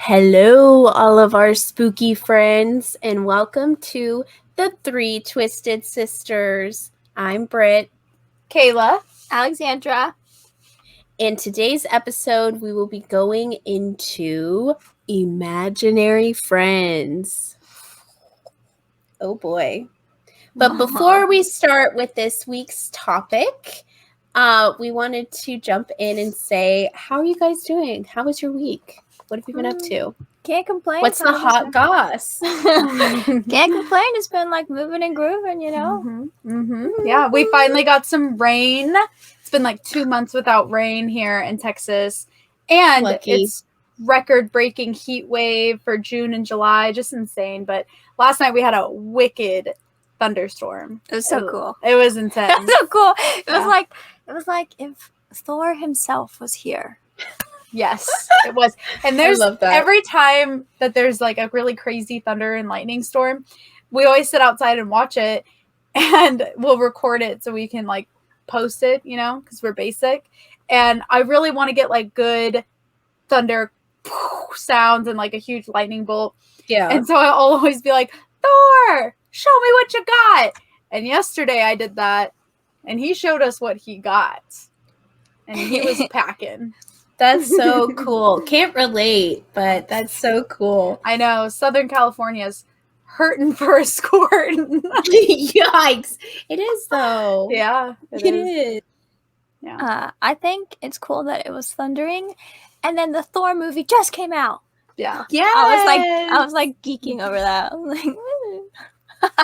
Hello, all of our spooky friends, and welcome to the Three Twisted Sisters. I'm Britt. Kayla. Alexandra. In today's episode, we will be going into imaginary friends. Oh boy. But before we start with this week's topic, we wanted to jump in and say, how are you guys doing? How was your week? What have you been up to? Can't complain. What's the hot goss? Can't complain. It's been like moving and grooving, you know? Yeah, we finally got some rain. It's been like 2 months without rain here in Texas. And Lucky. It's record-breaking heat wave for June and July. Just insane. But last night we had a wicked thunderstorm. It was so cool. It was intense. It was so cool. It was like if Thor himself was here. Yes, it was. And there's love that. every time that there's like a really crazy thunder and lightning storm, we always sit outside and watch it, and we'll record it so we can like post it, you know, because we're basic. And I really want to get like good thunder sounds and like a huge lightning bolt. Yeah. And so I'll always be like, Thor, show me what you got. And yesterday I did that, and he showed us what he got. And he was packing. That's so cool. Can't relate, but that's so cool. I know. Southern California's hurting for a squirt. Yikes. It is, though. Yeah, It is. Yeah. I think it's cool that it was thundering, and then the Thor movie just came out. Yeah. Yeah. I was like geeking over that. I was like,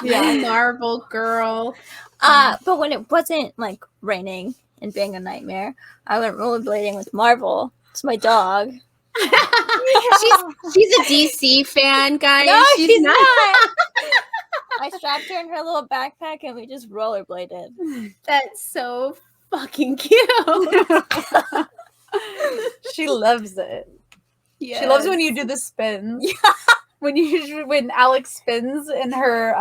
Yeah. Marvel girl. but when it wasn't like raining and being a nightmare, I went rollerblading with Marvel. It's my dog. She's a DC fan, guys. No, she's not. I strapped her in her little backpack and we just rollerbladed. That's so fucking cute. She loves it. Yes. She loves when you do the spins. Yeah. When Alex spins in her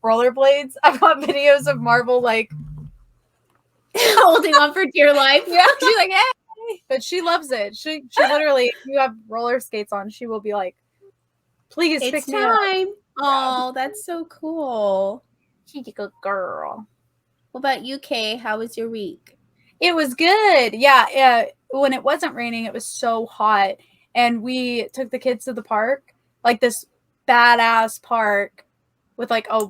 rollerblades. I've got videos of Marvel like holding on for dear life. Yeah, she's like, hey. But she loves it. She literally, if you have roller skates on, she will be like, please It's pick me up. time. Oh, that's so cool. She's a good girl. What about you, Kay? How was your week? It was good. Yeah. When it wasn't raining, it was so hot. And we took the kids to the park, like this badass park with like a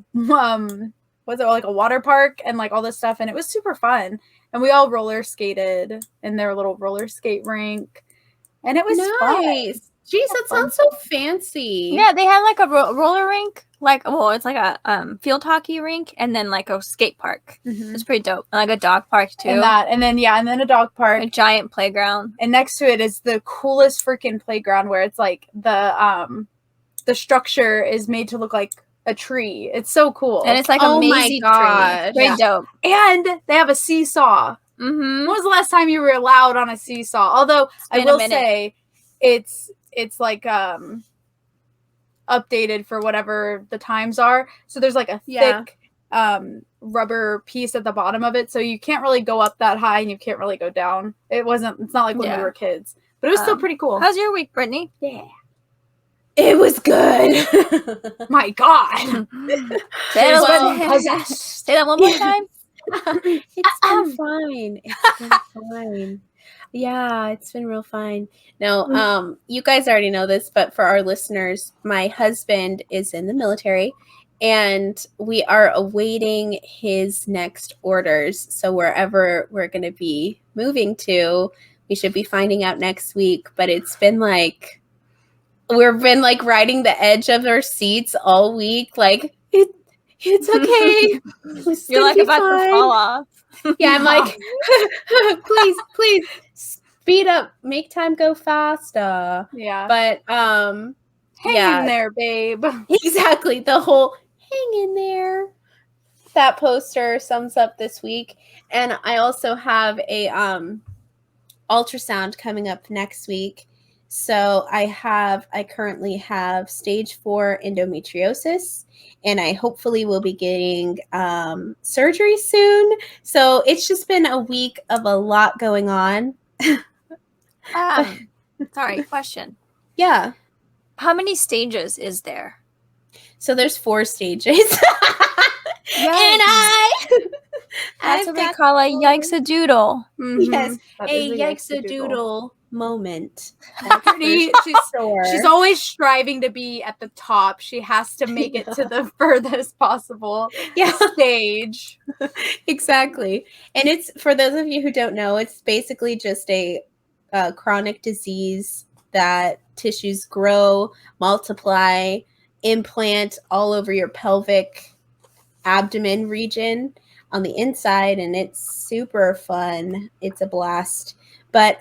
was it like a water park and like all this stuff, and it was super fun. And we all roller skated in their little roller skate rink, and it was fun. Jeez, that sounds so fancy. Yeah, they had like a roller rink, it's like a field hockey rink, and then like a skate park. Mm-hmm. It's pretty dope. And like a dog park too. And then a dog park. A giant playground. And next to it is the coolest freaking playground where it's like the structure is made to look like a tree. It's so cool. And it's like a mazy tree. Very dope. And they have a seesaw. Mm-hmm. When was the last time you were allowed on a seesaw? Although I will say it's like updated for whatever the times are. So there's like a thick rubber piece at the bottom of it. So you can't really go up that high and you can't really go down. It's not like when we were kids. But it was still pretty cool. How's your week, Brittany? Yeah. It was good. My God. Say that one more time. It's been fine. It's been fine. Yeah, it's been real fine. No, you guys already know this, but for our listeners, my husband is in the military, and we are awaiting his next orders. So wherever we're going to be moving to, we should be finding out next week. But it's been like, we've been like riding the edge of our seats all week. Like, it's okay. You're like about to fall off. Yeah, I'm like, please speed up, make time go faster. Yeah. But hang in there, babe. Exactly. The whole hang in there. That poster sums up this week. And I also have a ultrasound coming up next week. So I currently have stage 4 endometriosis, and I hopefully will be getting surgery soon. So it's just been a week of a lot going on. Sorry, question. Yeah. How many stages is there? So there's 4 stages. And That's I've what they got call a the yikes-a-doodle. Yes, That a is yikes-a-doodle moment. Pretty, she's always striving to be at the top. She has to make it to the furthest possible Yeah, stage. exactly. And it's, for those of you who don't know, it's basically just a chronic disease that tissues grow, multiply, implant all over your pelvic abdomen region on the inside, and it's super fun. It's a blast. But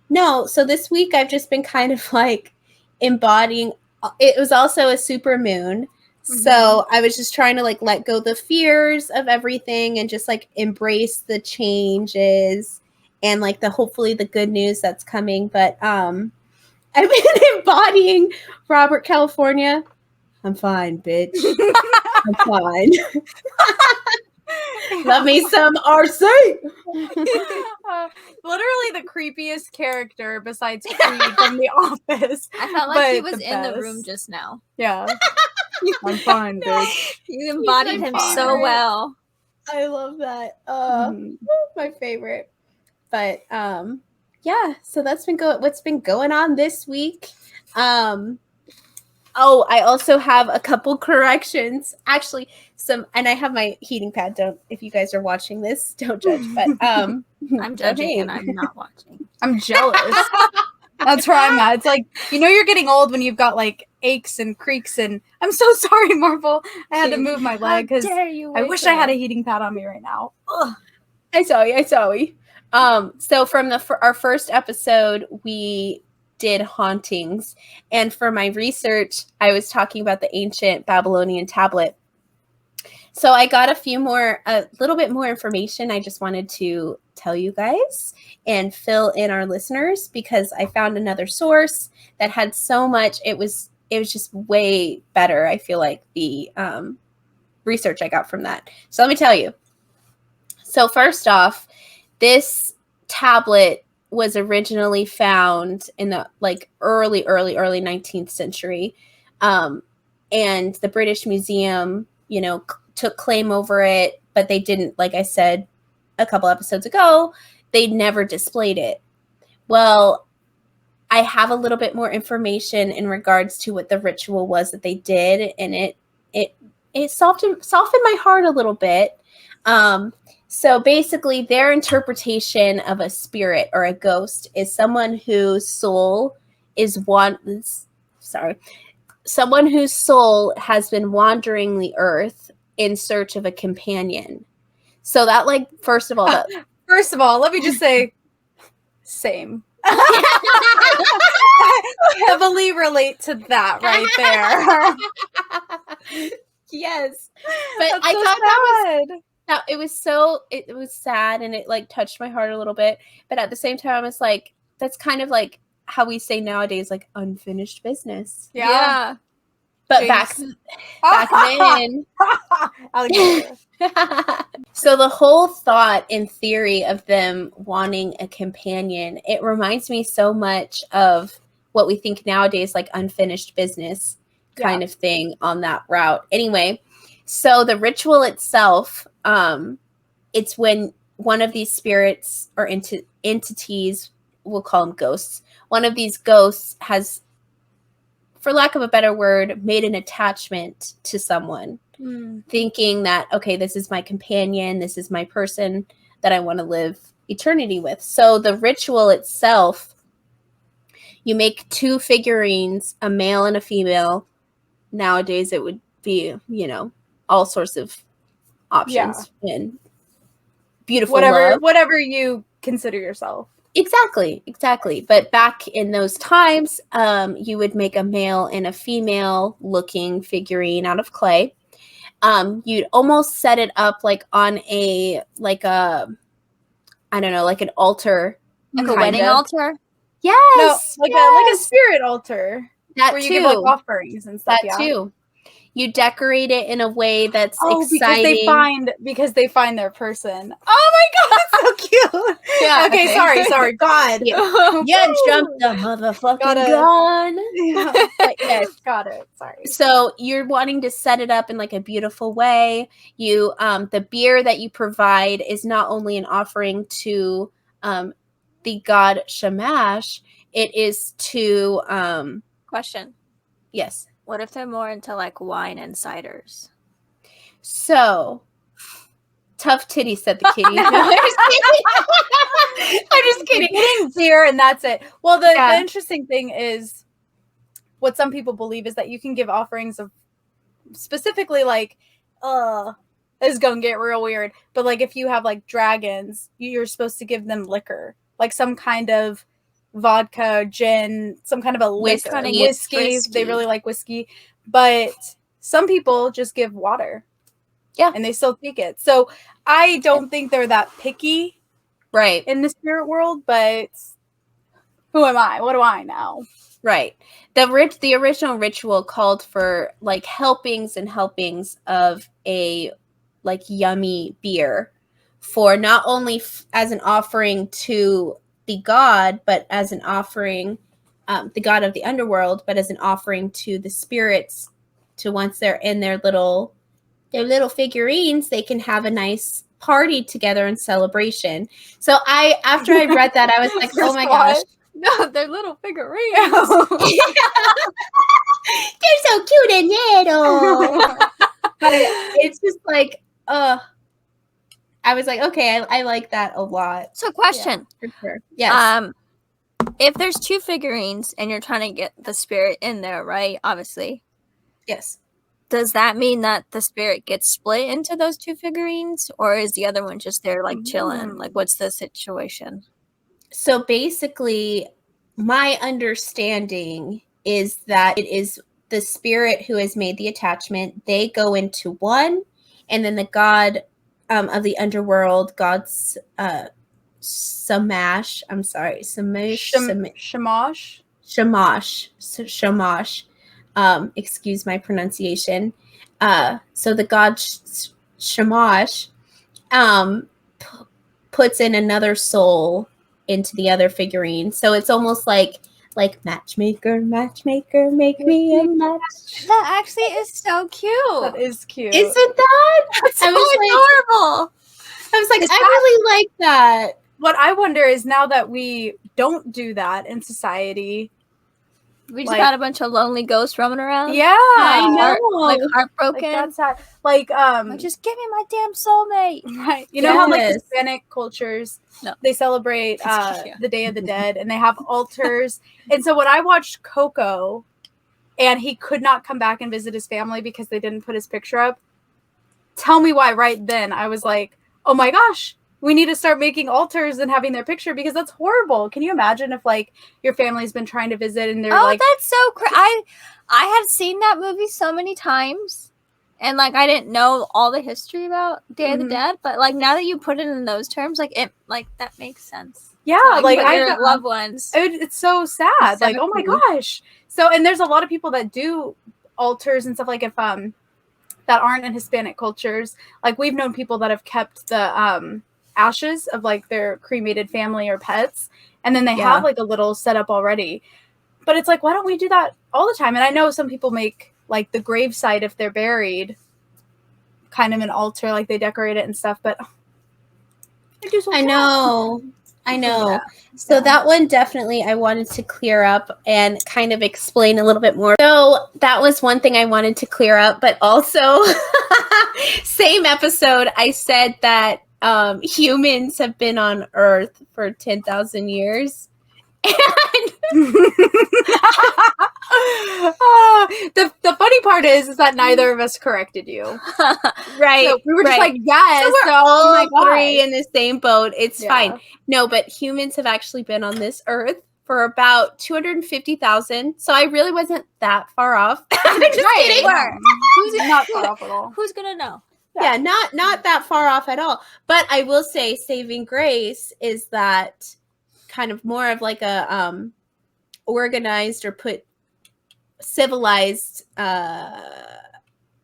no, so this week I've just been kind of like embodying. It was also a super moon, so I was just trying to like let go the fears of everything and just like embrace the changes and like the hopefully the good news that's coming. But I've been embodying Robert California. I'm fine, bitch. I'm fine. Love me some RC. Literally the creepiest character besides Creed from The Office. I felt like he But was the in the best. room just now. Yeah. I'm fine, bitch. You embodied my him so favorite. well. I love that. Mhm. My favorite. But yeah, so that's been what's been going on this week. Oh, I also have a couple corrections. Actually, and I have my heating pad. Don't, if you guys are watching this, don't judge. But I'm don't judging hate. and I'm not watching. I'm jealous. That's where I'm at. It's like, you know, you're getting old when you've got like aches and creaks, and I'm so sorry, Marvel. I had to move my leg because I wish I had a heating pad on me right now. Ugh. I saw you. So from our first episode, we did hauntings, and for my research, I was talking about the ancient Babylonian tablet. So I got a little bit more information. I just wanted to tell you guys and fill in our listeners because I found another source that had so much. It was just way better. I feel like the research I got from that. So let me tell you. So first off, this tablet was originally found in the like early 19th century. And the British Museum, took claim over it, but they didn't, like I said a couple episodes ago, they never displayed it. Well, I have a little bit more information in regards to what the ritual was that they did, and it softened my heart a little bit. So basically, their interpretation of a spirit or a ghost is someone whose soul someone whose soul has been wandering the earth in search of a companion. So that, like, first of all, let me just say, same. I heavily relate to that right there. Yes, but That's I so thought sad. it was sad, and it like touched my heart a little bit. But at the same time, it's like that's kind of like how we say nowadays, like unfinished business. Yeah. But Jinx. back then. Alligator. So the whole thought and theory of them wanting a companion, it reminds me so much of what we think nowadays, like unfinished business kind of thing on that route. Anyway, so the ritual itself, it's when one of these spirits or entities, we'll call them ghosts, one of these ghosts has, for lack of a better word, made an attachment to someone, thinking that, okay, this is my companion, this is my person that I want to live eternity with. So the ritual itself, you make 2 figurines, a male and a female. Nowadays it would be, all sorts of options and beautiful whatever you consider yourself. Exactly. But back in those times, you would make a male and a female looking figurine out of clay. You'd almost set it up like on an altar. Like a wedding altar? Yes. No, like a spirit altar. That where you too. give like offerings and stuff. That too. You decorate it in a way that's exciting. because they find their person. Oh my god, it's so cute. Yeah, Okay, sorry. God. Yeah, jumped the motherfucking Gotta- gun. Yeah. But yes, Got it. Sorry. so you're wanting to set it up in like a beautiful way. You the beer that you provide is not only an offering to the god Shamash, it is to Question. yes. What if they're more into like wine and ciders? So tough titty, said the kitty. No, I'm just kidding. I'm just kidding. Getting beer and that's it. Well, the Yeah. interesting thing is what some people believe is that you can give offerings of specifically like this is gonna get real weird, but like if you have like dragons, you're supposed to give them liquor, like some kind of vodka, gin, some kind of a Whiskey. liquor, Kinda whiskey. whiskey. They really like whiskey, but some people just give water. Yeah. And they still take it. So I don't think they're that picky Right. in the spirit world, but who am I? What do I know? Right. The original ritual called for like helpings and helpings of a like yummy beer for not only as an offering to the god, but as an offering, the god of the underworld, but as an offering to the spirits. To once they're in their little figurines, they can have a nice party together and celebration. So after I read that, I was like, oh my gosh. No, they're little figurines. They're so cute and little. But it's just like, I was like, okay, I like that a lot. So, question. For sure. Yes. If there's two figurines and you're trying to get the spirit in there, right? Obviously. Yes. Does that mean that the spirit gets split into those two figurines? Or is the other one just there, like, chilling? Like, what's the situation? So basically, my understanding is that it is the spirit who has made the attachment. They go into one, and then the god of the underworld, God's Shamash. I'm sorry, Shamash. Excuse my pronunciation. So the god Shamash puts in another soul into the other figurine. So it's almost like matchmaker, make me a match. That actually is so cute. That is cute. Isn't that? That's so I was like- adorable. I was like, Is I that- really like that. What I wonder is now that we don't do that in society. We just Like- got a bunch of lonely ghosts roaming around. Yeah, I know. Like Like heartbroken. that's sad. Like Like, just give me my damn soulmate. right. You know how like Yes. Hispanic cultures No. they celebrate Yeah. the Day of the Dead and they have altars. And so when I watched Coco and he could not come back and visit his family because they didn't put his picture up, tell me why right then I was like, oh my gosh, we need to start making altars and having their picture because that's horrible. Can you imagine if like your family's been trying to visit and they're Oh, like, that's so I had seen that movie so many times, and like I didn't know all the history about Day of the Mhm. Dead, but like now that you put it in those terms, like it that makes sense. yeah, To, like put I your loved ones. it's so sad. Instead Like, of oh my food. gosh. So, and there's a lot of people that do altars and stuff like if that aren't in Hispanic cultures. Like we've known people that have kept the ashes of like their cremated family or pets, and then they Yeah. have like a little setup already. But it's like, why don't we do that all the time? And I know some people make like the gravesite if they're buried, kind of an altar, like they decorate it and stuff. But they do so I sad. know. Yeah. So Yeah. that one definitely I wanted to clear up and kind of explain a little bit more. So that was one thing I wanted to clear up, but also same episode I said that humans have been on Earth for 10,000 years. The funny part is that neither of us corrected you. Right. So we were just right. like, yes. So we're oh all my three gosh. in the same boat. It's Yeah. fine. No, but humans have actually been on this earth for about 250,000. So I really wasn't that far off. I'm just kidding. Where? Who's not far off at all? Who's gonna know? Yeah, not that far off at all. But I will say saving grace is that kind of more of like a organized or put civilized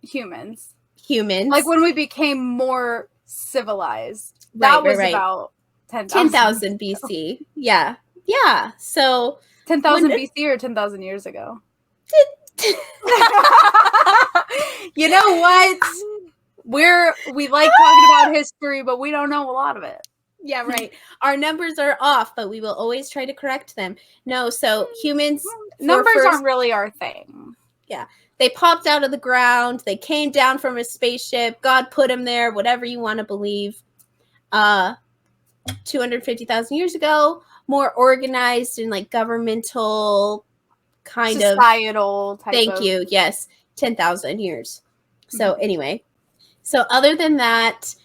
humans. Humans. Like when we became more civilized. That was about 10,000 BC. Yeah. Yeah. So 10,000 BC or 10,000 years ago? You know what? We like talking about history, but we don't know a lot of it. Yeah, right. Our numbers are off, but we will always try to correct them. No, so humans numbers aren't really our thing. Yeah. They popped out of the ground. They came down from a spaceship. God put them there, whatever you want to believe. 250,000 years ago, more organized and like governmental kind societal type Thank you. Yes. 10,000 years. So anyway, so other than that,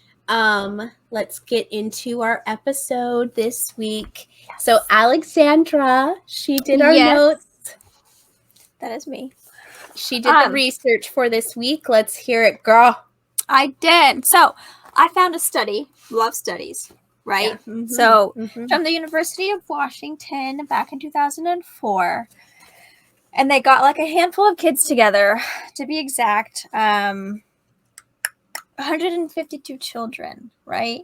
let's get into our episode this week. Yes. So Alexandra, she did our notes. That is me. She did the research for this week. Let's hear it, girl. I did. So I found a study. Love studies, right? Yeah. Mm-hmm. So from the University of Washington back in 2004. And they got like a handful of kids together, to be exact. 152 children, right?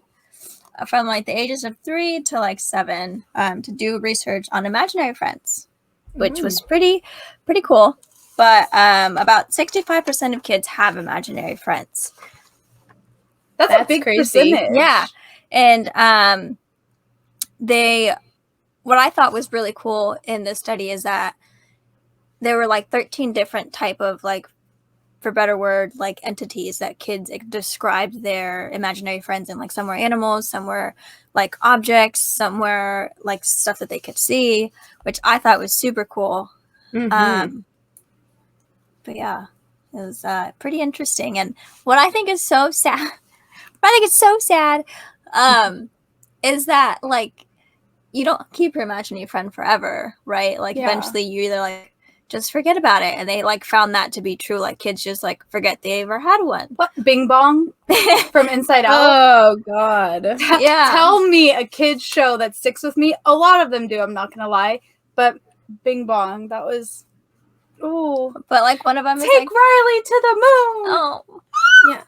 From like the ages of 3 to like 7, to do research on imaginary friends, which was pretty cool. But about 65% of kids have imaginary friends. That's a big crazy percentage. Yeah. And what I thought was really cool in this study is that there were like 13 different type of like, for better word, like entities that kids described their imaginary friends in. Like some were animals, some were like objects, some were like stuff that they could see, which I thought was super cool. But yeah, it was pretty interesting. And what I think is so sad, is that like you don't keep your imaginary friend forever, right? Like eventually you either like just forget about it, and they like found that to be true. Like kids just like forget they ever had one. What, Bing Bong from Inside Out? Oh God! Yeah. Tell me a kids show that sticks with me. A lot of them do. I'm not gonna lie, but Bing Bong, that was. Ooh, but like one of them take is like, Riley to the moon. Oh, yeah.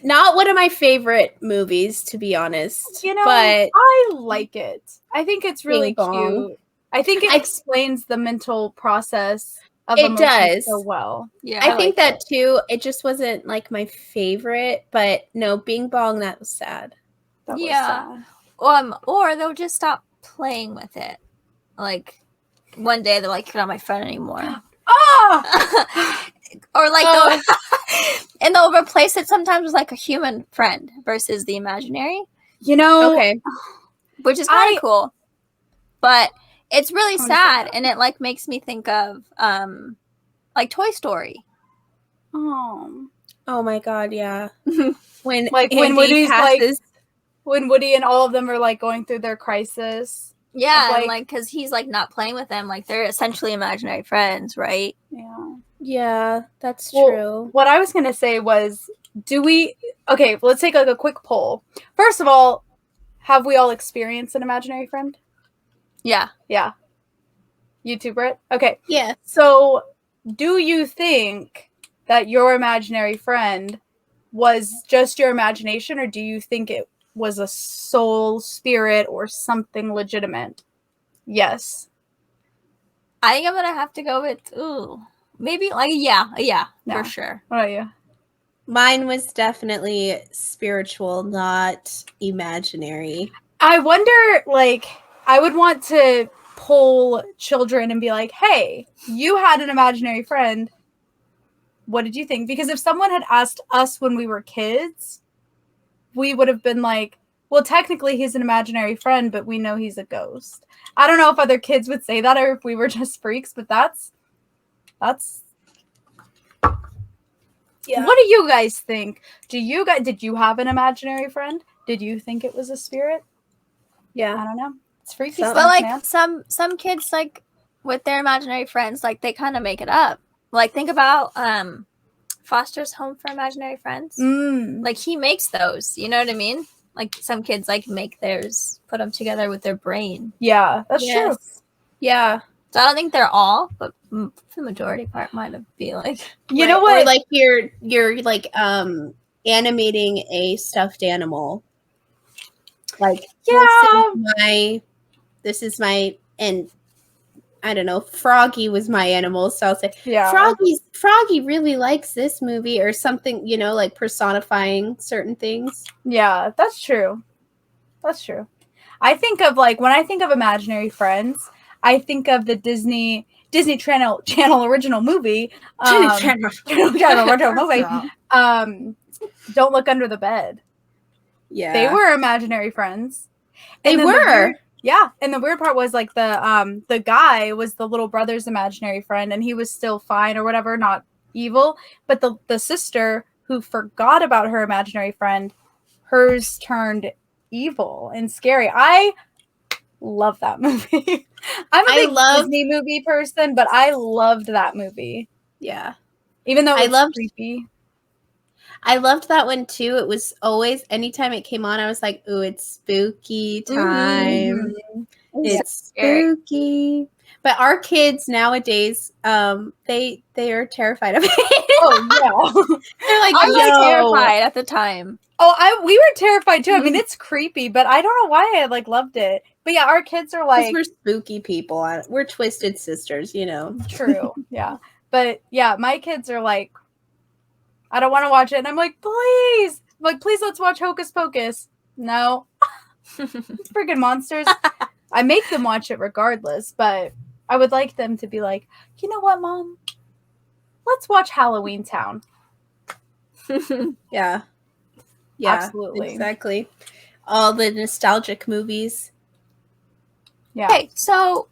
Not one of my favorite movies, to be honest. You know, but I like it. I think it's really cute. I think it explains the mental process of emotions so well. Yeah, I think that too. It just wasn't like my favorite, but no, Bing Bong, that was sad. That was sad. Or they'll just stop playing with it. Like one day they're like, "You're not my friend anymore." Or like and they'll replace it sometimes with like a human friend versus the imaginary. You know, which is kind of cool, but it's really sad, and it like makes me think of like Toy Story. Oh my God, yeah. when Woody's passes, like, when Woody and all of them are like going through their crisis. Yeah, and like because he's like not playing with them, like they're essentially imaginary friends, right? Yeah, that's true. What I was gonna say was, let's take like a quick poll. First of all, have we all experienced an imaginary friend? Yeah. You too, Britt? Okay. Yeah. So, do you think that your imaginary friend was just your imagination, or do you think it was a soul, spirit, or something legitimate? Yes. I think I'm gonna have to go with maybe like for sure. What about you? Mine was definitely spiritual, not imaginary. I wonder, like, I would want to poll children and be like, hey, you had an imaginary friend. What did you think? Because if someone had asked us when we were kids, we would have been like, well, technically he's an imaginary friend, but we know he's a ghost. I don't know if other kids would say that or if we were just freaks, but that's yeah. What do you guys think? Did you have an imaginary friend? Did you think it was a spirit? Yeah. I don't know. It's freaky stuff, but like man. some kids, like with their imaginary friends, like they kind of make it up. Like think about Foster's Home for Imaginary Friends. Like he makes those, you know what I mean? Like some kids like make theirs, put them together with their brain. Yeah, that's true. Yeah. So I don't think they're all, but the majority part might be like. You know what? Or like you're like animating a stuffed animal. Like, Yeah. this is my, and I don't know, Froggy was my animal, so I'll say Yeah. Froggy really likes this movie or something, you know, like personifying certain things. Yeah, that's true. That's true. I think of like when I think of imaginary friends, I think of the Disney Channel original movie. Channel original movie. Don't Look Under the Bed. Yeah. They were imaginary friends. They And then were. and the weird part was like the guy was the little brother's imaginary friend, and he was still fine or whatever, not evil. But the sister who forgot about her imaginary friend, hers turned evil and scary. I love that movie. I'm a big Disney movie person, but I loved that movie. Yeah. Even though it was creepy. I loved that one too. It was always, anytime it came on, I was like, ooh, it's spooky time. Mm-hmm. It's spooky. But our kids nowadays, they are terrified of it. Oh yeah. They're like, I was terrified at the time. Oh, we were terrified too. I mean, it's creepy, but I don't know why I like loved it. But yeah, our kids are like, we're spooky people. We're twisted sisters, you know. True. Yeah. But yeah, my kids are like, I don't want to watch it. And I'm like, please. I'm like, please, let's watch Hocus Pocus. No. It's freaking monsters. I make them watch it regardless, but I would like them to be like, you know what, Mom? Let's watch Halloween Town. Yeah. Yeah. Absolutely. Exactly. All the nostalgic movies. Yeah. Okay, so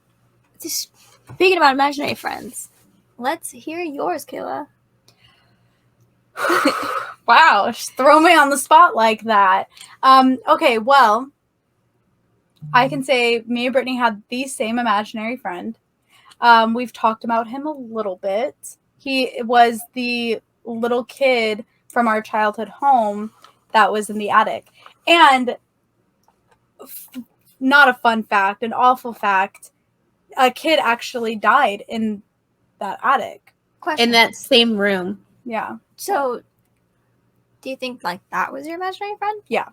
speaking about imaginary friends, let's hear yours, Kayla. Wow, just throw me on the spot like that. Okay, well, I can say me and Brittany had the same imaginary friend. We've talked about him a little bit. He was the little kid from our childhood home that was in the attic. And not a fun fact, an awful fact, a kid actually died in that attic. In that same room. Yeah. So, do you think like that was your imaginary friend? Yeah.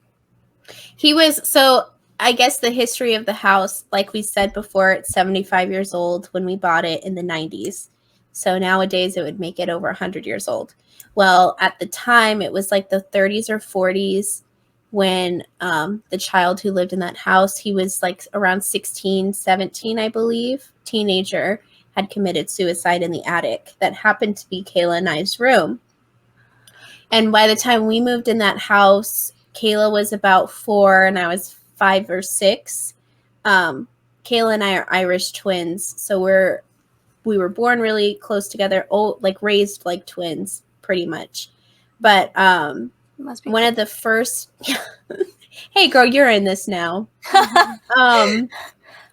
He was, so I guess the history of the house, like we said before, it's 75 years old when we bought it in the 90s. So nowadays it would make it over 100 years old. Well, at the time it was like the 30s or 40s when the child who lived in that house, he was like around 16, 17, I believe, teenager, had committed suicide in the attic. That happened to be Kayla and I's room. And by the time we moved in that house, Kayla was about 4 and I was 5 or 6. Kayla and I are Irish twins, so we were born really close together, like raised like twins, pretty much. But one of the first, hey girl, you're in this now.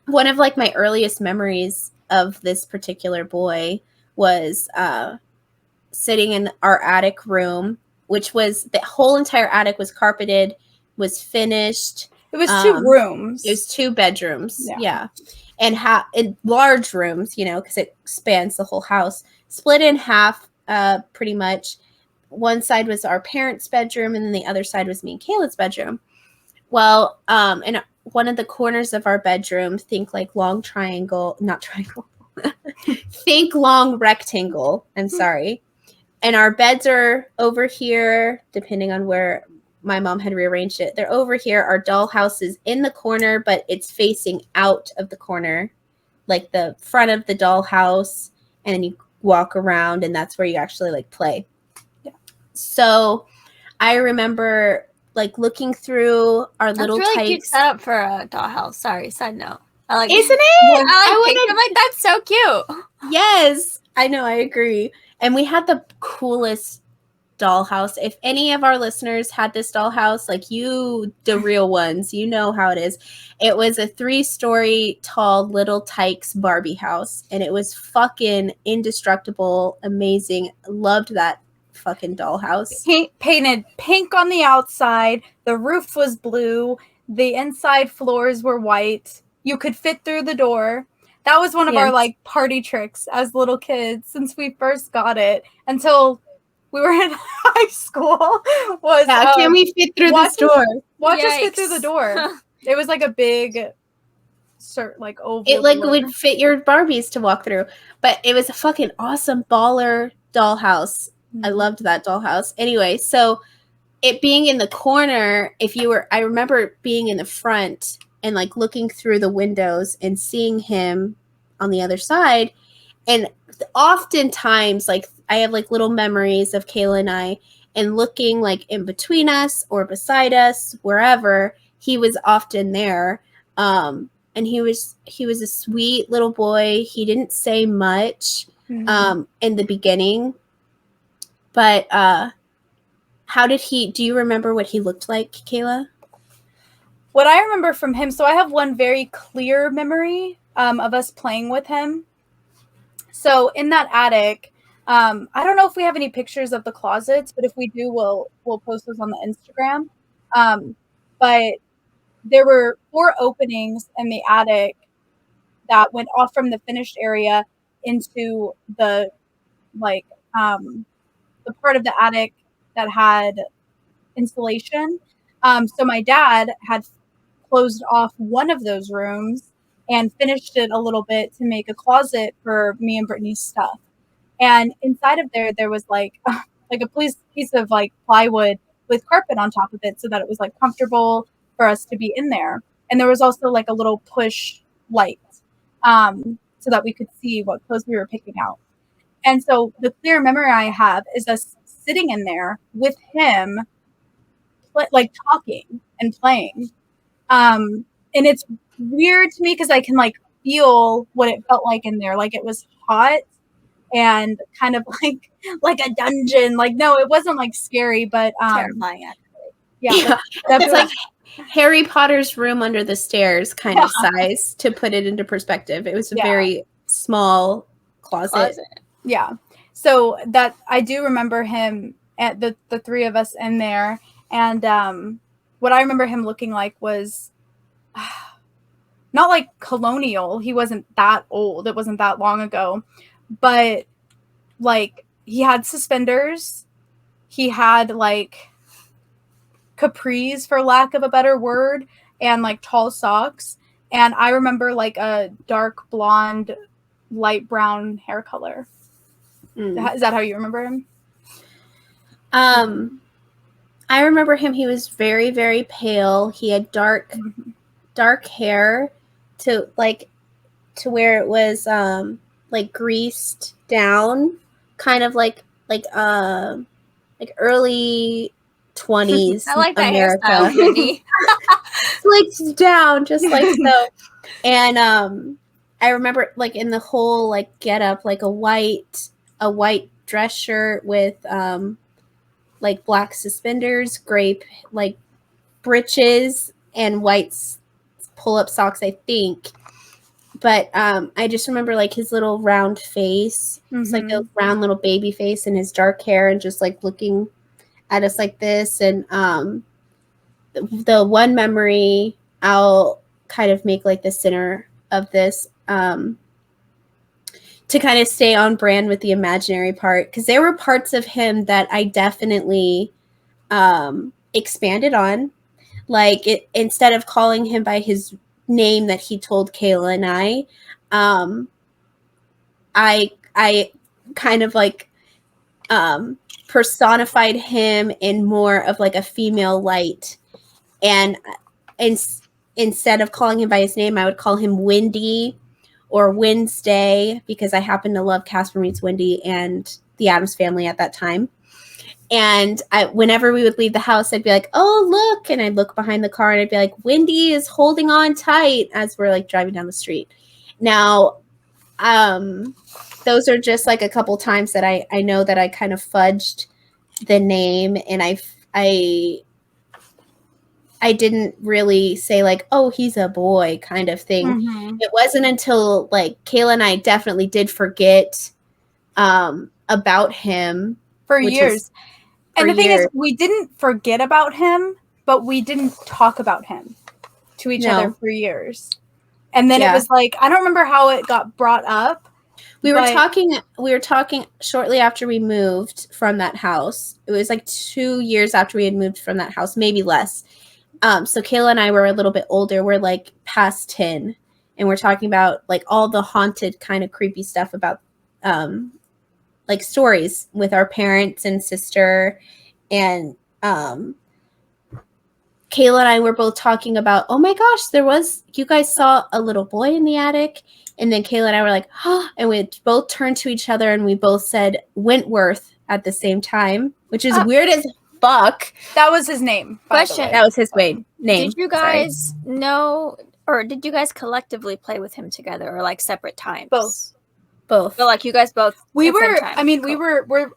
One of like my earliest memories of this particular boy was sitting in our attic room, which was, the whole entire attic was carpeted, was finished. It was 2 rooms. It was 2 bedrooms. Yeah. And in large rooms, you know, because it spans the whole house. Split in half, pretty much. One side was our parents' bedroom, and then the other side was me and Kayla's bedroom. Well, in one of the corners of our bedroom, think like long triangle, not triangle. Think long rectangle. I'm sorry. And our beds are over here, depending on where my mom had rearranged it. They're over here. Our dollhouse is in the corner, but it's facing out of the corner, like the front of the dollhouse. And then you walk around, and that's where you actually like play. Yeah. So I remember like looking through our little really tykes. Cute setup for a dollhouse. Sorry, side note. I like, isn't it? I'm like, that's so cute. Yes, I know. I agree. And we had the coolest dollhouse. If any of our listeners had this dollhouse, like you, the real ones, you know how it is. It was a 3-story tall Little Tykes Barbie house, and it was fucking indestructible, amazing. Loved that fucking dollhouse. Painted pink on the outside. The roof was blue. The inside floors were white. You could fit through the door. That was one of Yeah. our like party tricks as little kids since we first got it until we were in high school. Was can we fit through this door? Watch us fit through the Yikes. door. It was like a big, like oval. It like door. would fit your Barbies to walk through, but it was a fucking awesome baller dollhouse. I loved that dollhouse. Anyway, so it being in the corner, I remember being in the front and like looking through the windows and seeing him on the other side. And oftentimes, like, I have like little memories of Kayla and I, and looking like in between us or beside us, wherever, he was often there. And he was a sweet little boy. He didn't say much in the beginning, but do you remember what he looked like, Kayla? What I remember from him, so I have one very clear memory of us playing with him. So in that attic, I don't know if we have any pictures of the closets, but if we do, we'll post those on the Instagram. But there were 4 openings in the attic that went off from the finished area into the like the part of the attic that had insulation. So my dad had closed off one of those rooms and finished it a little bit to make a closet for me and Brittany's stuff. And inside of there was like a piece of like plywood with carpet on top of it so that it was like comfortable for us to be in there. And there was also like a little push light so that we could see what clothes we were picking out. And so the clear memory I have is us sitting in there with him, like talking and playing. And it's weird to me because I can like feel what it felt like in there. Like it was hot and kind of like a dungeon. Like, no, it wasn't like scary, but Terrifying, actually. Yeah. It's like Harry Potter's room under the stairs kind of size, to put it into perspective. It was a very small closet. Yeah. So that I do remember him at the 3 of us in there. And what I remember him looking like was not like colonial. He wasn't that old. It wasn't that long ago. But like he had suspenders. He had like capris, for lack of a better word, and like tall socks. And I remember like a dark blonde, light brown hair color. Is that how you remember him? I remember him. He was very, very pale. He had dark hair to where it was like greased down, kind of like early 20s. I like that America. hairstyle, Brittany. Slicked down just like so. And I remember like in the whole like get up, like a white dress shirt with like black suspenders, gray like breeches, and white pull-up socks, I think. But I just remember like his little round face. It's like a round little baby face, and his dark hair, and just like looking at us like this. And the one memory I'll kind of make like the center of this to kind of stay on brand with the imaginary part, because there were parts of him that I definitely expanded on. Like instead of calling him by his name that he told Kayla and I kind of like personified him in more of like a female light. And instead of calling him by his name, I would call him Wendy or Wednesday, because I happen to love Casper Meets Wendy and the Addams Family at that time. And whenever we would leave the house, I'd be like, oh, look. And I'd look behind the car and I'd be like, Wendy is holding on tight, as we're like driving down the street. Now, those are just like a couple times that I know that I kind of fudged the name, and I didn't really say like, oh, he's a boy kind of thing. It wasn't until like Kayla and I definitely did forget about him for years. And the thing is, we didn't forget about him, but we didn't talk about him to each other for years. And then it Yeah. was like, I don't remember how it got brought up. We were but- talking shortly after we moved from that house. It was like 2 years after we had moved from that house, maybe less. So Kayla and I were a little bit older. We're like past 10, and we're talking about like all the haunted kind of creepy stuff about like stories with our parents and sister. And Kayla and I were both talking about, oh my gosh, you guys saw a little boy in the attic. And then Kayla and I were like, oh, and we both turned to each other and we both said Wentworth at the same time, which is weird as fuck. That was his name. by the Question. way. That was his name. Did you Sorry. guys know, or did you guys collectively play with him together, or like separate times? Both. Both. But like you guys both. We at the same were, time. I mean, Cool. we're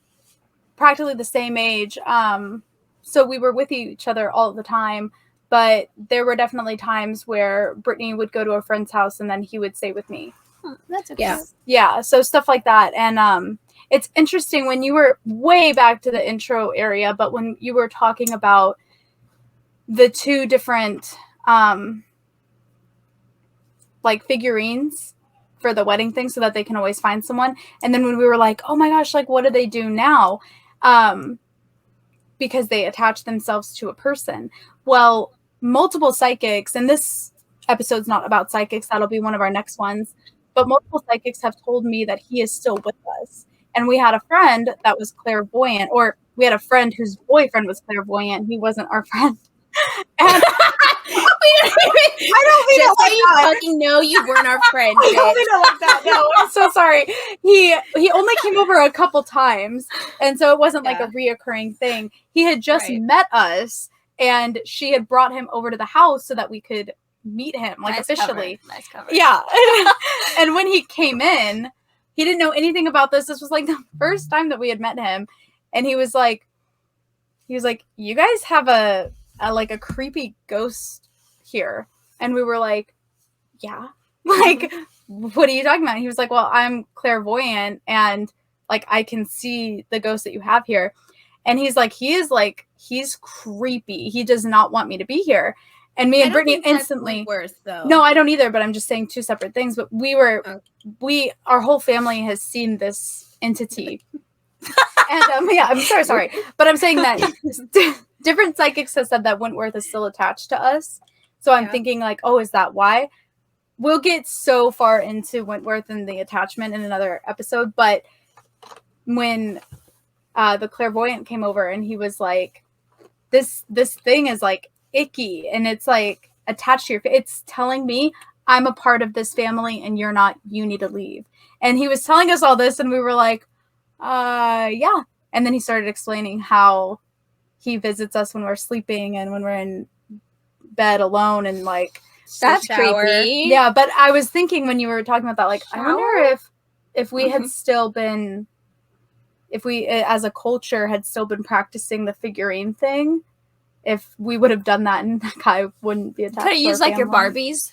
practically the same age. So we were with each other all the time. But there were definitely times where Brittany would go to a friend's house and then he would stay with me. That's okay. Yeah. Yeah, so stuff like that. And it's interesting when you were way back to the intro area, but when you were talking about the two different like figurines for the wedding thing so that they can always find someone. And then when we were like, oh my gosh, like what do they do now? Because they attach themselves to a person. Well, multiple psychics, and this episode's not about psychics, that'll be one of our next ones, but multiple psychics have told me that he is still with us. And we had a friend that was clairvoyant, or we had a friend whose boyfriend was clairvoyant. He wasn't our friend. And I don't mean Just it like so you that. fucking know you weren't our friend. I don't bitch. mean it like that. No, I'm so sorry. He only came over a couple times, and so it wasn't like a reoccurring thing. He had just Right. met us, and she had brought him over to the house so that we could meet him, like Nice officially. cover. Nice cover. Yeah. And when he came in, he didn't know anything about this. This was like the first time that we had met him, and he was like, "You guys have a like a creepy ghost here," and we were like, "Yeah." Like, what are you talking about? And he was like, well, I'm clairvoyant and like I can see the ghost that you have here. And he's he's creepy. He does not want me to be here. And me and Brittany instantly. Worse though. No, I don't either, but I'm just saying two separate things. But our whole family has seen this entity. And yeah, I'm sorry. But I'm saying that different psychics have said that Wentworth is still attached to us. So I'm thinking like, oh, is that why? We'll get so far into Wentworth and the attachment in another episode, but when the clairvoyant came over and he was like, this thing is like icky and it's like attached to your face. It's telling me I'm a part of this family and you're not, you need to leave. And he was telling us all this and we were like, yeah. And then he started explaining how he visits us when we're sleeping and when we're in bed alone and like, That's shower. creepy. yeah, but I was thinking when you were talking about that, like, I Shower? wonder if we had still been, if we as a culture had still been practicing the figurine thing, if we would have done that and that guy wouldn't be attached. Could have to used our like your family. Barbies.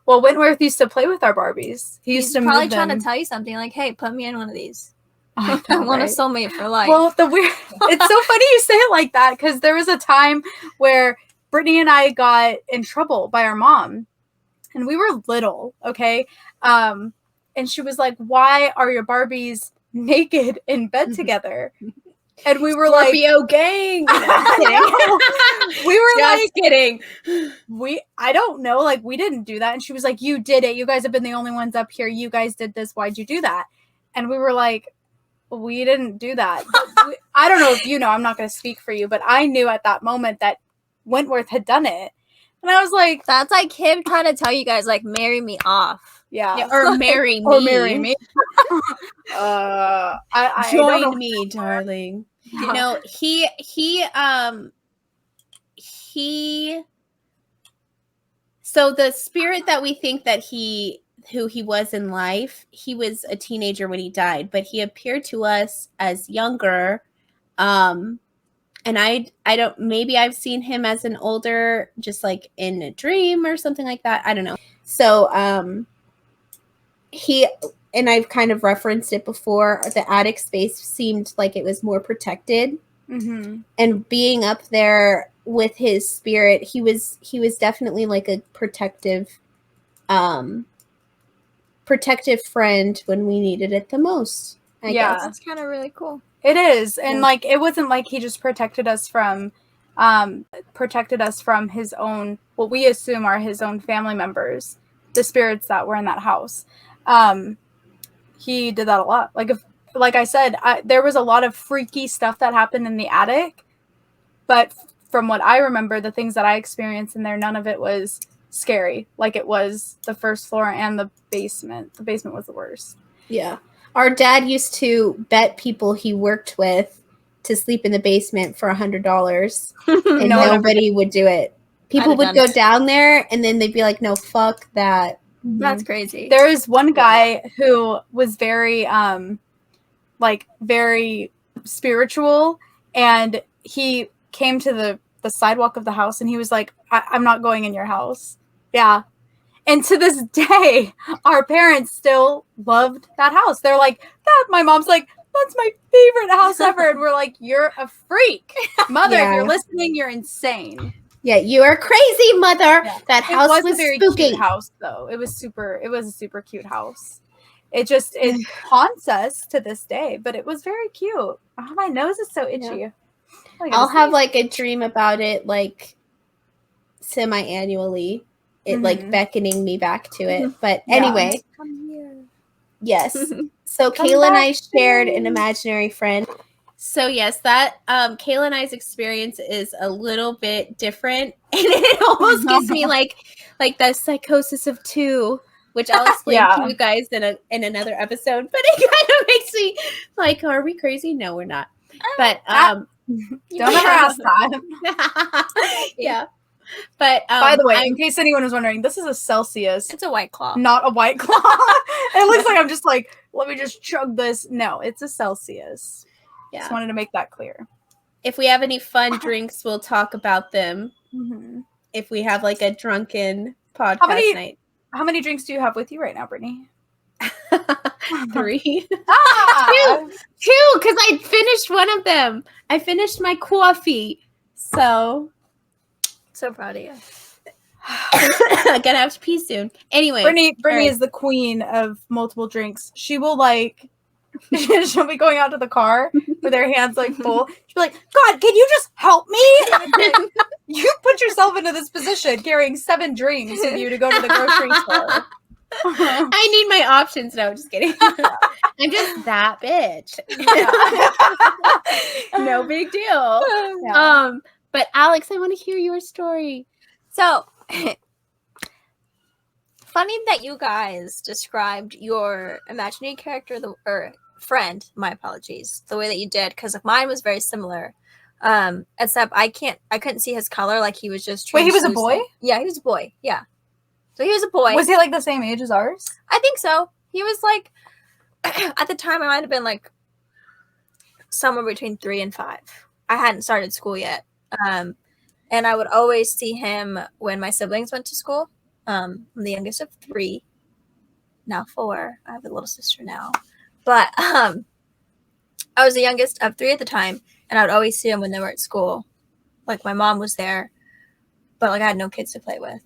Well, Wentworth used to play with our Barbies. He used He's to probably move trying them. to tell you something like, "Hey, put me in one of these. I I know, want a right? soulmate for life." Well, it's so funny you say it like that because there was a time where Brittany and I got in trouble by our mom, and we were little, okay? And she was like, "Why are your Barbies naked in bed together?" And we were Scorpio gang. No, I'm kidding. like, we were Just like, kidding. I don't know, like we didn't do that. And she was like, "You did it. You guys have been the only ones up here. You guys did this. Why'd you do that?" And we were like, we didn't do that. I don't know if you know, I'm not going to speak for you, but I knew at that moment that Wentworth had done it. And I was like, That's like him trying to tell you guys, like, marry me off. yeah. Or marry me. Or marry me. I don't know. Join me, darling. Yeah. No, he so the spirit that we think that who he was in life, he was a teenager when he died, but he appeared to us as younger. And I don't, maybe I've seen him as an older, just like in a dream or something like that. I don't know. So and I've kind of referenced it before, the attic space seemed like it was more protected. Mm-hmm. And being up there with his spirit, he was definitely like a protective um protective friend when we needed it the most. I Yeah. guess. That's kind of really cool. It is. And Yeah. like it wasn't like he just protected us from his own, what we assume are his own family members, the spirits that were in that house. He did that a lot. Like I said, there was a lot of freaky stuff that happened in the attic, but from what I remember, the things that I experienced in there, none of it was scary. Like it was the first floor and the basement. The basement was the worst. Yeah. Our dad used to bet people he worked with to sleep in the basement for $100, and No one ever nobody would do it. People I'd would have go done it. down there, and then they'd be like, "No, fuck that." That's crazy. There is one guy who was very very spiritual, and he came to the sidewalk of the house and he was like, I'm not going in your house. Yeah. And to this day, our parents still loved that house. They're like, my mom's like, that's my favorite house ever. And we're like, you're a freak. Mother, Yeah. if you're listening, you're insane. Yeah, you are crazy, mother. Yeah. That house it was was a very spooky. cute house, though. It was a super cute house. It haunts us to this day, but it was very cute. Oh, my nose is so itchy. Yeah. Oh, I'll have like a dream about it, like semi-annually. It like beckoning me back to it. But Yeah. anyway, Come here. yes. So Come Kayla and back I to shared me. an imaginary friend. So yes, that Kayla and I's experience is a little bit different, and it almost gives me like the psychosis of 2, which I'll explain Yeah. to you guys in another episode. But it kind of makes me like, are we crazy? No, we're not. But Don't ever ask that. yeah. But By the way, in case anyone was wondering, this is a Celsius, It's a White Claw. not a White Claw. It looks like I'm just like, let me just chug this. No, it's a Celsius. yeah, Just wanted to make that clear. if we have any fun drinks, we'll talk about them. Mm-hmm. If we have like a drunken podcast night. How many drinks do you have with you right now, Brittany? 3. Ah! 2, because I finished one of them. I finished my coffee. So So proud of you. I'm gonna have to pee soon. Anyway, Brittany right. is the queen of multiple drinks. She will she'll be going out to the car with her hands like full. She'll be like, God, can you just help me? And it's like, you put yourself into this position carrying 7 drinks with you to go to the grocery store. I need my options. No, just kidding. I'm just that bitch. No big deal. Yeah. But Alex, I want to hear your story. So, funny that you guys described your imaginary character or friend, my apologies, the way that you did, because mine was very similar. Except I couldn't see his color, like he was just Wait, he was a translucent. boy? Yeah, he was a boy. Yeah. So he was a boy. Was he like the same age as ours? I think so. He was like, at the time, I might have been like somewhere between 3 and 5. I hadn't started school yet. And I would always see him when my siblings went to school. I'm the youngest of 3, now 4. I have a little sister now. But I was the youngest of 3 at the time, and I would always see him when they were at school. Like my mom was there, but like I had no kids to play with.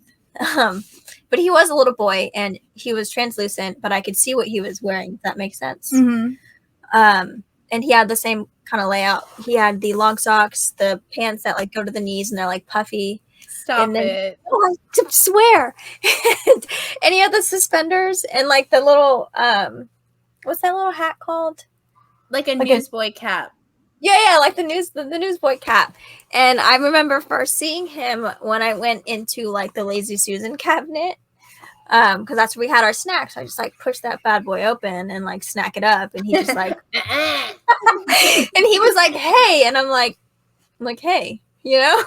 But he was a little boy, and he was translucent, but I could see what he was wearing, if that makes sense. Mm-hmm. And he had the same kind of layout. He had the long socks, the pants that like go to the knees and they're like puffy. Stop And then- it. Oh, I swear. And he had the suspenders and like the little what's that little hat called? Like a Like a- newsboy cap. Yeah, like the newsboy cap. And I remember first seeing him when I went into like the Lazy Susan cabinet. Because that's where we had our snacks. I just like pushed that bad boy open and like snack it up, and he just like and he was like, hey, and I'm like, hey, you know?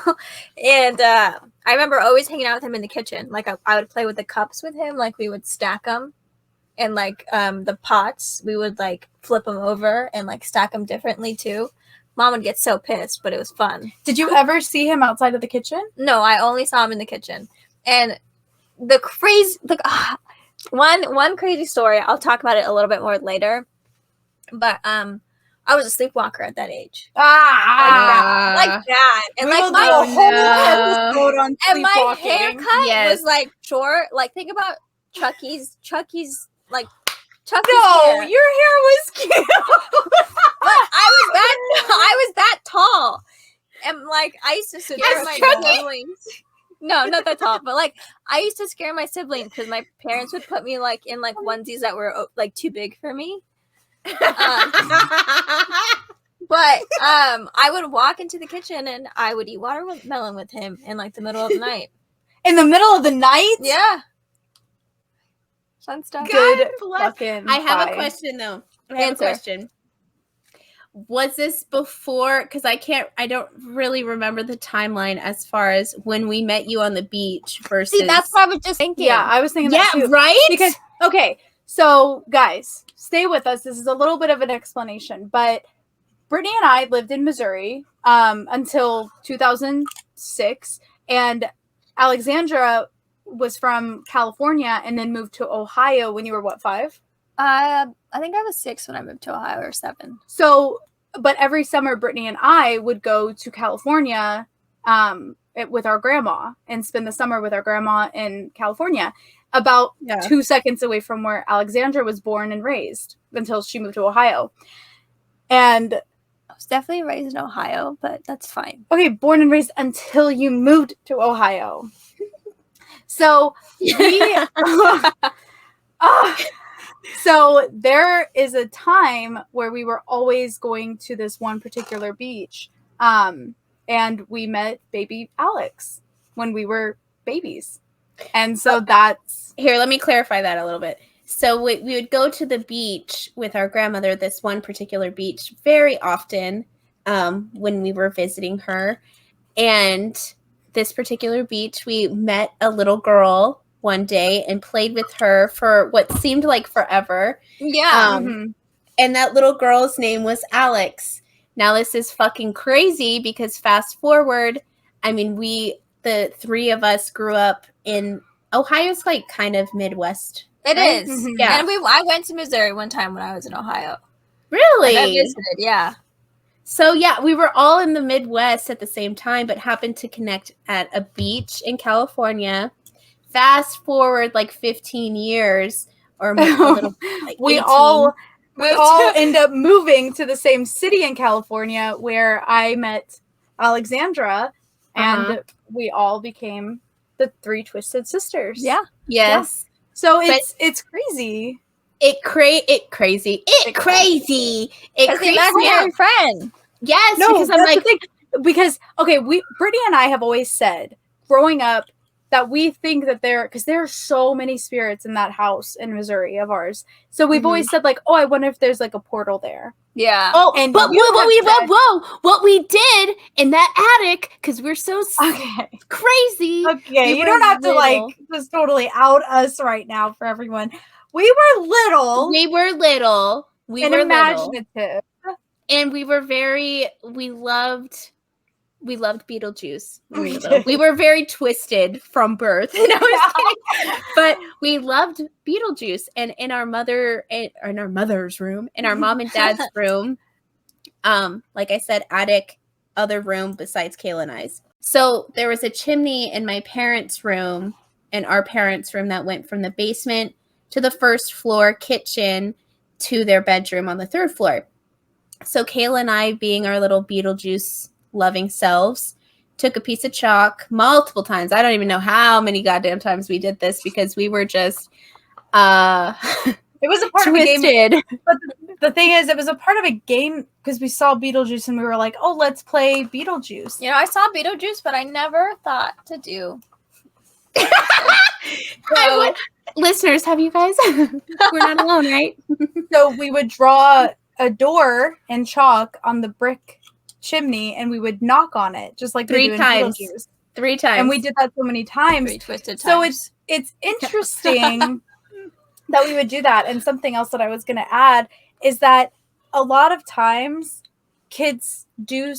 And I remember always hanging out with him in the kitchen. Like I would play with the cups with him, like we would stack them, and like the pots, we would like flip them over and like stack them differently too. Mom would get so pissed, but it was fun. Did you ever see him outside of the kitchen? No, I only saw him in the kitchen. And the crazy, one crazy story, I'll talk about it a little bit more later. But I was a sleepwalker at that age. Like that. And We like will do a whole episode on and my sleepwalking. haircut Yes. was like short. Like think about Chucky's like Chucky's No, hair. your hair was cute. But I was that tall. And like I used to scare As my Chucky? siblings. No, not that tall, but like I used to scare my siblings because my parents would put me like in like onesies that were like too big for me. But I would walk into the kitchen and I would eat watermelon with him in like the middle of the night. In the middle of the night? Yeah. Fun stuff. Good bless. fucking I have bye. a question though. I have Answer. a question. Was this before? Because I don't really remember the timeline as far as when we met you on the beach versus. See, that's what I was just thinking. Yeah, I was thinking that too. right. Because, okay, so guys, stay with us. This is a little bit of an explanation, but Brittany and I lived in Missouri until 2006, and Alexandra was from California and then moved to Ohio when you were, what, 5? I think I was 6 when I moved to Ohio, or 7. So, but every summer, Brittany and I would go to California with our grandma and spend the summer with our grandma in California, about 2 seconds away from where Alexandra was born and raised until she moved to Ohio. And I was definitely raised in Ohio, but that's fine. okay, born and raised until you moved to Ohio. So we, so there is a time where we were always going to this one particular beach, and we met baby Alex when we were babies, and so that's Here, let me clarify that a little bit. So we would go to the beach with our grandmother, this one particular beach, very often when we were visiting her. And this particular beach, we met a little girl one day and played with her for what seemed like forever. Yeah. And that little girl's name was Alex. Now, this is fucking crazy because fast forward, I mean, the 3 of us grew up in Ohio's like kind of Midwest. It right? is. Yeah. And I went to Missouri one time when I was in Ohio. Really? Like, I visited, yeah. So yeah, we were all in the Midwest at the same time, but happened to connect at a beach in California. Fast forward like 15 years or a little, like we 18. all end up moving to the same city in California where I met Alexandra, and we all became the 3 Twisted Sisters. Yeah. Yes. So it's crazy. It crazy. Because the imaginary friend. Yes, No, because I'm that's like, the thing. Because okay, Brittany and I have always said growing up that we think that because there are so many spirits in that house in Missouri of ours. So we've always said like, oh, I wonder if there's like a portal there. Yeah. oh, and but you have what we did in that attic, because we're so Okay. crazy. Okay, We you were don't have to little. like just totally out us right now for everyone. We were little We were little. and imaginative. And we loved Beetlejuice. when we were We little. did. We were very twisted from birth. No, I was kidding. But we loved Beetlejuice. And in our mother's room, in our mom and dad's room, like I said, attic, other room besides Kayla and I's. So there was a chimney in my parents' room and our parents' room that went from the basement to the first floor kitchen to their bedroom on the 3rd floor. So Kayla and I, being our little Beetlejuice loving selves, took a piece of chalk multiple times. I don't even know how many goddamn times we did this because we were just It was a part twisted. of a game. But the thing is, it was a part of a game because we saw Beetlejuice and we were like, oh, let's play Beetlejuice. You know, I saw Beetlejuice, but I never thought to do. Listeners, have you guys? We're not alone, right? So we would draw a door in chalk on the brick chimney and we would knock on it just like 3 they do in times. Beetlejuice. 3 times. And we did that so many times. 3 twisted So times. it's interesting that we would do that. And something else that I was going to add is that a lot of times kids do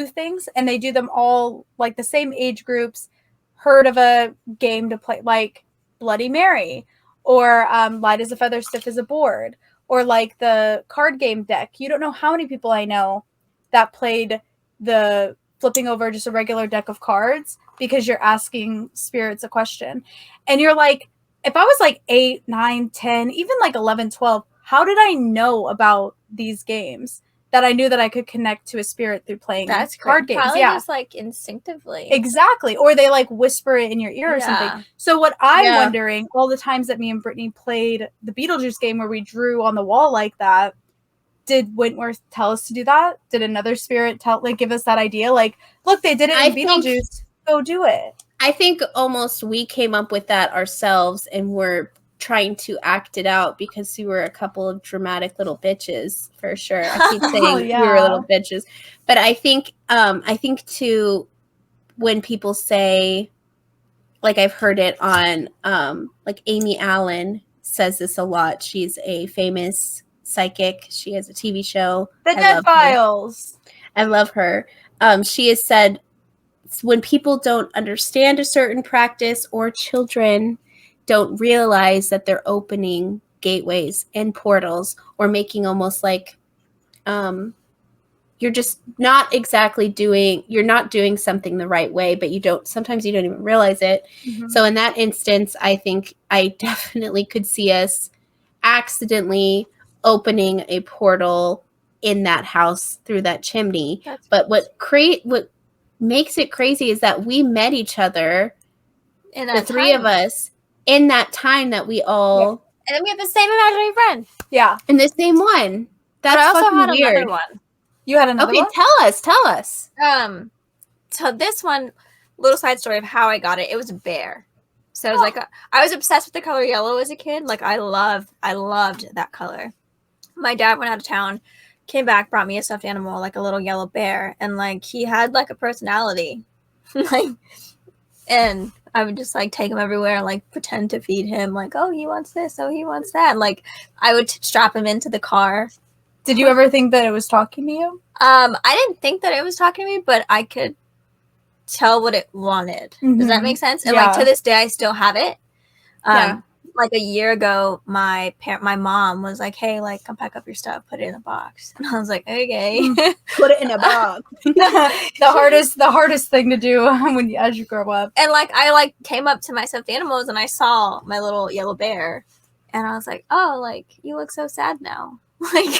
things and they do them all like the same age groups heard of a game to play like Bloody Mary or Light as a Feather, Stiff as a Board, or like the card game deck. You don't know how many people I know that played the flipping over just a regular deck of cards because you're asking spirits a question. And you're like, if I was like 8, 9, 10, even like 11, 12, how did I know about these games that I knew that I could connect to a spirit through playing That's card great. games? Probably Yeah. just like instinctively. Exactly. Or they like whisper it in your ear or something. So what I'm Yeah. wondering, all the times that me and Brittany played the Beetlejuice game where we drew on the wall like that, did Wentworth tell us to do that? Did another spirit give us that idea? Like, look, they did it in Beetlejuice. Go do it. I think almost we came up with that ourselves and we're trying to act it out because we were a couple of dramatic little bitches for sure. I keep saying we were little bitches. But I think too, when people say, like I've heard it on like Amy Allen says this a lot. She's a famous psychic. She has a TV show. The Dead Files. I love her. She has said when people don't understand a certain practice or children don't realize that they're opening gateways and portals or making almost like you're just not exactly you're not doing something the right way, but sometimes you don't even realize it. Mm-hmm. So in that instance, I think I definitely could see us accidentally opening a portal in that house through that chimney. But what makes it crazy is that we met each other, the three of us, in that time that we all... And then we have the same imaginary friend. Yeah. And the same one. That's I also had weird. another one. You had another one? Okay, tell us. So this one, little side story of how I got it. It was a bear. So it was like, I was obsessed with the color yellow as a kid. Like I loved that color. My dad went out of town, came back, brought me a stuffed animal, like a little yellow bear. And like, he had like a personality. And I would just like take him everywhere and like pretend to feed him. Like, oh, he wants this. Oh, he wants that. And, like I would strap him into the car. Did you ever think that it was talking to you? I didn't think that it was talking to me, but I could tell what it wanted. Mm-hmm. Does that make sense? And like to this day, I still have it. Like a year ago, my mom was like, "Hey, like come pack up your stuff, put it in a box." And I was like, "Okay, put it in a box." the hardest thing to do as you grow up. And like I like came up to my stuffed animals and I saw my little yellow bear, and I was like, "Oh, like you look so sad now." Like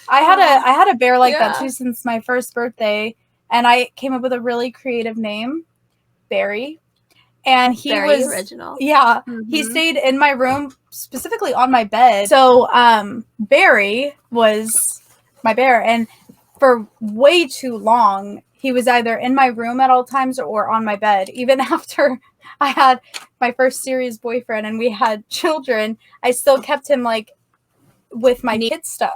I had a bear like that too since my first birthday, and I came up with a really creative name, Barry. And he was original. Yeah. Mm-hmm. He stayed in my room, specifically on my bed. So Barry was my bear, and for way too long he was either in my room at all times or on my bed. Even after I had my first serious boyfriend and we had children, I still kept him like with my kid stuff.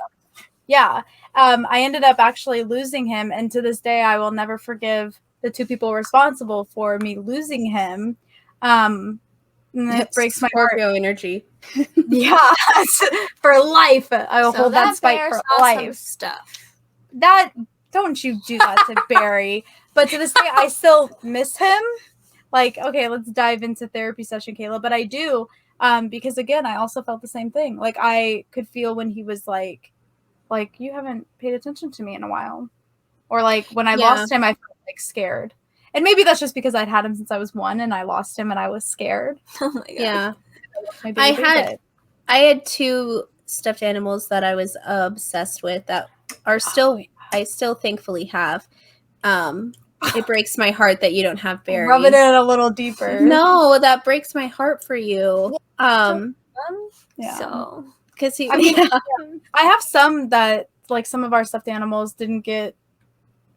Yeah. I ended up actually losing him, and to this day I will never forgive the two people responsible for me losing him. And it breaks my heart. Scorpio energy. Yeah. For life. I will hold that spite for life. Stuff. Don't you do that to Barry. But to this day I still miss him. Like, okay, let's dive into therapy session, Kayla. But I do, because again, I also felt the same thing. Like I could feel when he was like you haven't paid attention to me in a while. Or like when I lost him, I felt like scared. And maybe that's just because I'd had him since I was 1 and I lost him and I was scared. Oh my God. Yeah. I had 2 stuffed animals that I was obsessed with that are still I still thankfully have. It breaks my heart that you don't have Barry. Rub it in a little deeper. No, that breaks my heart for you. So because I have some that like some of our stuffed animals didn't get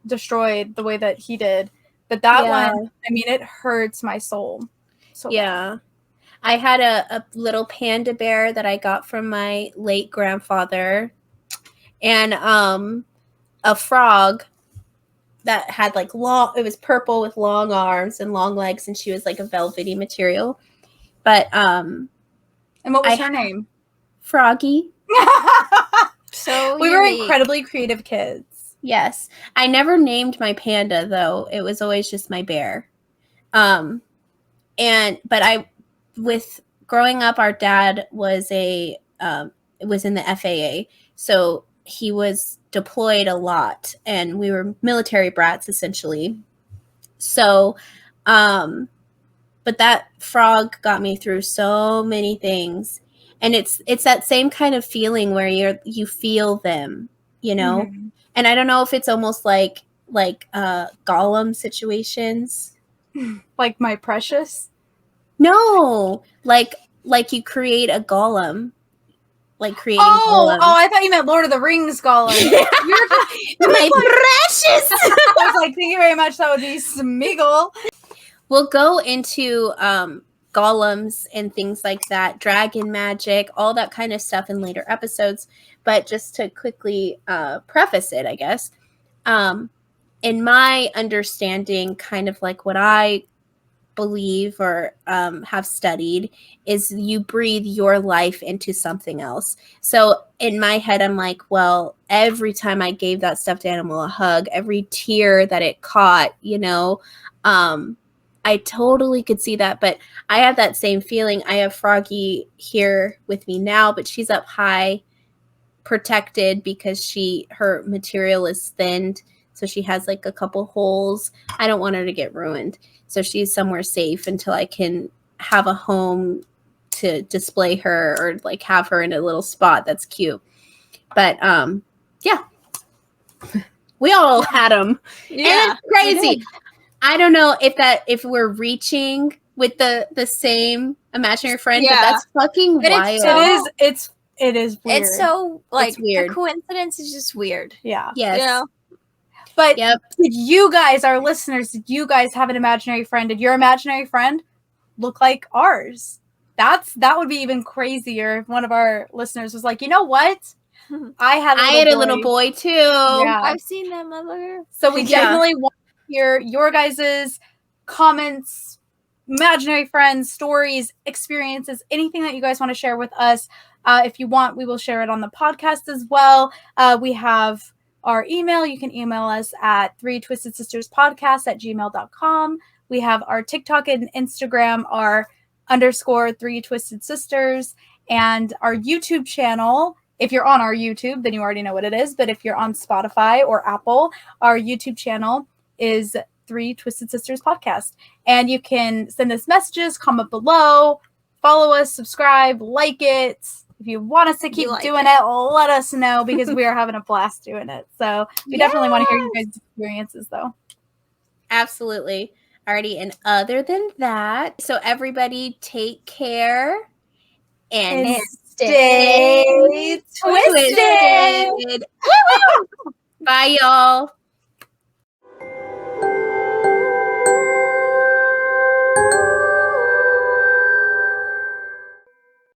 destroyed the way that he did, but that one, I mean, it hurts my soul. So bad. I had a little panda bear that I got from my late grandfather, and a frog that had like it was purple with long arms and long legs, and she was like a velvety material. But and what was her name? Froggy. So we were incredibly creative kids. Yes. I never named my panda though. It was always just my bear. But with growing up, our dad was was in the FAA. So he was deployed a lot and we were military brats essentially. So, but but that frog got me through so many things. And it's that same kind of feeling where you feel them, you know? Mm-hmm. And I don't know if it's almost like Gollum situations. Like My Precious. No, like you create a golem, like creating Oh, golems. I thought you meant Lord of the Rings Gollum. My precious. I was like, thank you very much. That would be Smeagol. We'll go into golems and things like that, dragon magic, all that kind of stuff in later episodes. But just to quickly preface it, I guess, in my understanding, kind of like what I believe or have studied, is you breathe your life into something else. So in my head, I'm like, well, every time I gave that stuffed animal a hug, every tear that it caught, you know, I totally could see that. But I have that same feeling. I have Froggy here with me now, but she's up high, protected because her material is thinned. So she has like a couple holes. I don't want her to get ruined. So she's somewhere safe until I can have a home to display her or like have her in a little spot that's cute. But yeah. We all had them. Yeah. And it's crazy. I don't know if we're reaching with the same imaginary friend, but that's fucking But wild. It is weird. It's so like It's weird. the coincidence is just weird. Yeah. Yes. You know? But Yep. did you guys, our listeners, did you guys have an imaginary friend? Did your imaginary friend look like ours? That would be even crazier if one of our listeners was like, you know what? I had a little boy too. Yeah. I've seen them mother. So we Yeah. definitely want to hear your guys' comments, imaginary friends, stories, experiences, anything that you guys want to share with us. If you want, we will share it on the podcast as well. We have our email. You can email us at 3twistedsisterspodcast@gmail.com. We have our TikTok and Instagram are _3twistedSisters, and our YouTube channel. If you're on our YouTube, then you already know what it is. But if you're on Spotify or Apple, our YouTube channel is 3 Twisted Sisters Podcast. And you can send us messages, comment below, follow us, subscribe, like it. If you want us to keep doing it, let us know because we are having a blast doing it. So we definitely want to hear you guys' experiences, though. Absolutely. Alrighty. And other than that, so everybody take care and stay twisted. Bye, y'all.